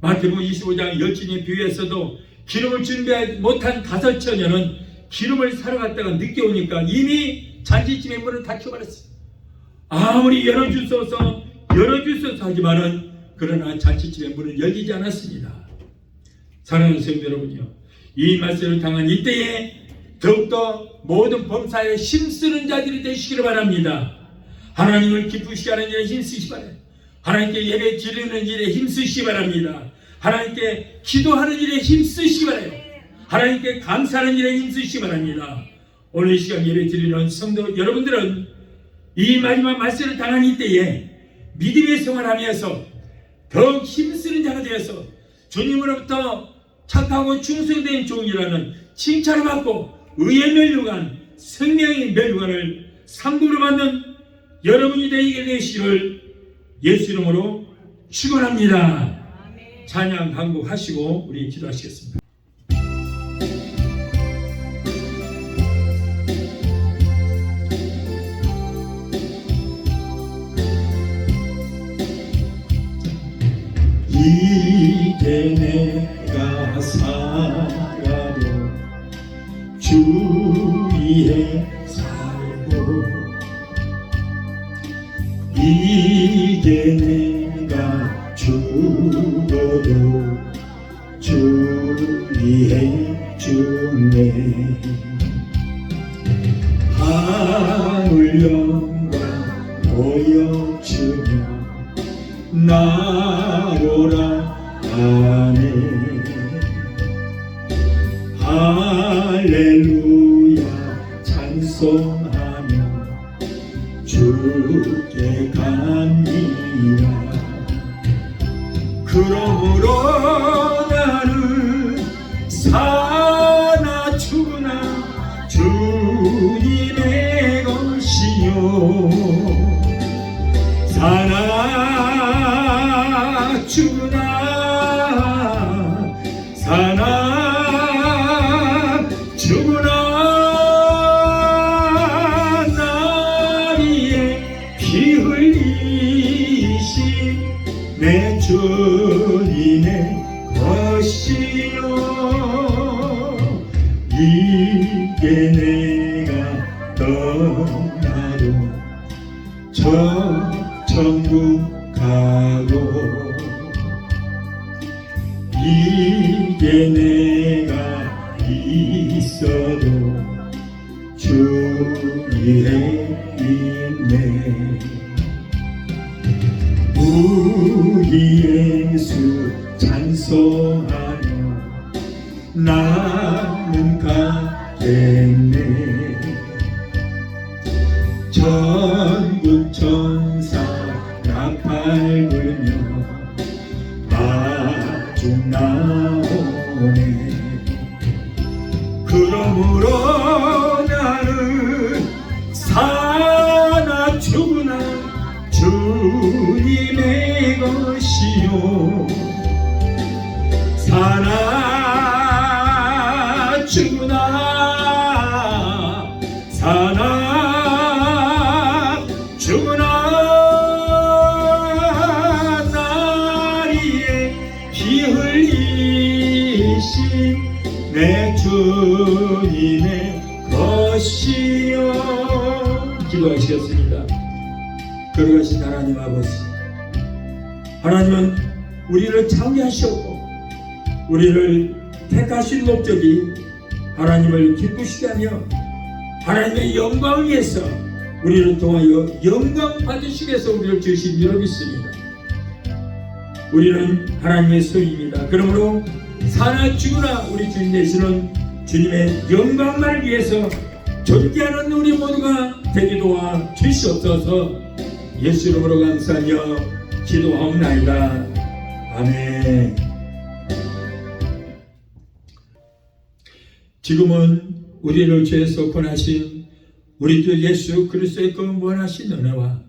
Speaker 1: 마태복음 25장 여친의 비유에서도 기름을 준비하지 못한 5처녀는 기름을 사러 갔다가 늦게 오니까 이미 잔치집의 문을 닫혀버렸어요. 아무리 열어주소서 하지만은 그러나 잔치집의 문은 열리지 않았습니다. 사랑하는 성도 여러분요, 이 말씀을 당한 이때에 더욱더 모든 범사에 힘쓰는 자들이 되시기를 바랍니다. 하나님을 기쁘시게 하는 일에 힘쓰시기 바랍니다. 하나님께 예배 드리는 일에 힘쓰시기 바랍니다. 하나님께 기도하는 일에 힘쓰시기 바랍니다. 하나님께 감사하는 일에 힘쓰시기 바랍니다. 오늘 이 시간 예배 드리는 성도 여러분들은 이 마지막 말씀을 당한 이때에 믿음의 생활하면서 더욱 힘쓰는 자가 되어서 주님으로부터 착하고 충성된 종이라는 칭찬을 받고 의의 멸류관, 생명의 멸류관을 상급으로 받는 여러분이 되게 되시기를 예수 이름으로 축원합니다. 찬양 강곡하시고 우리 기도하시겠습니다. 이제 내가 살아도 주 위에 살고 이제 내가 죽어도 주 위에 죽네. 하늘 영광 보여주며 나오라 하네. 할렐루야 찬송하며 주께 갑니다. 그러므로 나는 사나 죽으나 주님의 것이요, 사나 죽으나 사나 죽으나 나 위에 피 흘리신 내 주님의 것이요, 이게 내가 떠나도 저 천국 가고, 이게 내가 있어도 주 위에 있네. 우리 예수 찬송하며 나는 가겠네. 전군 천사 나팔 불며 마중 나오네. 그러므로 나는 사나 죽으나 주님의 것이요, 사나 죽으나 사나 죽으나 나 위에 피 흘리신 내 주님의 것이요. 기도하시겠습니다. 거룩하신 하나님 아버지, 하나님은 우리를 창조하셨고 우리를 택하신 목적이 하나님을 기쁘시게 하며 하나님의 영광을 위해서 우리를 통하여 영광 받으시기 위해서 우리를 주신 줄로 믿습니다. 우리는 하나님의 소유입니다. 그러므로 사나 죽으나 우리 주님 되시는 주님의 영광만을 위해서 존귀하는 우리 모두가 되게 도와 주시옵소서. 예수 이름으로 감사하며 기도하옵나이다. 아멘. 지금은 우리를 죄에서 권하신 우리 주 예수 그리스도의 그 무한하신 은혜와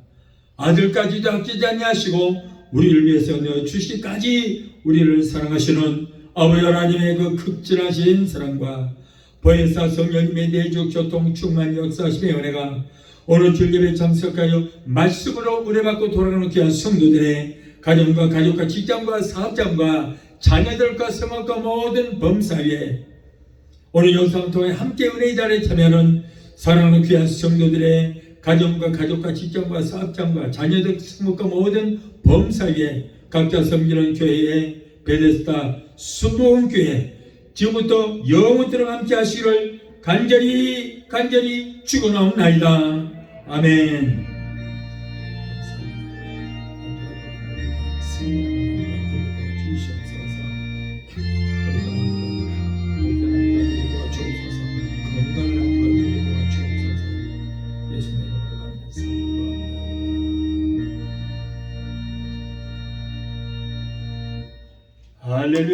Speaker 1: 아들까지도 아끼지 아니하시고 우리를 위해서 내어주시기까지 우리를 사랑하시는 아버지 하나님의 그 극진하신 사랑과 보혜사 성령님의 내적 교통 충만 역사하심의 은혜가 오늘 주 예배 참석하여 말씀으로 은혜받고 돌아가는 귀한 성도들의 가정과 가족과 직장과 사업장과 자녀들과 성악과 모든 범사위에 오늘 영상 통해 함께 은혜의 자리에 참여하는 사랑하는 귀한 성도들의 가정과 가족과 직장과 사업장과 자녀들 성악과 모든 범사위에 각자 섬기는 교회의 베데스다 순복음교회 지금부터 영원토록 함께 하시기를 간절히 축원하옵나이다. 아멘. 할렐루야.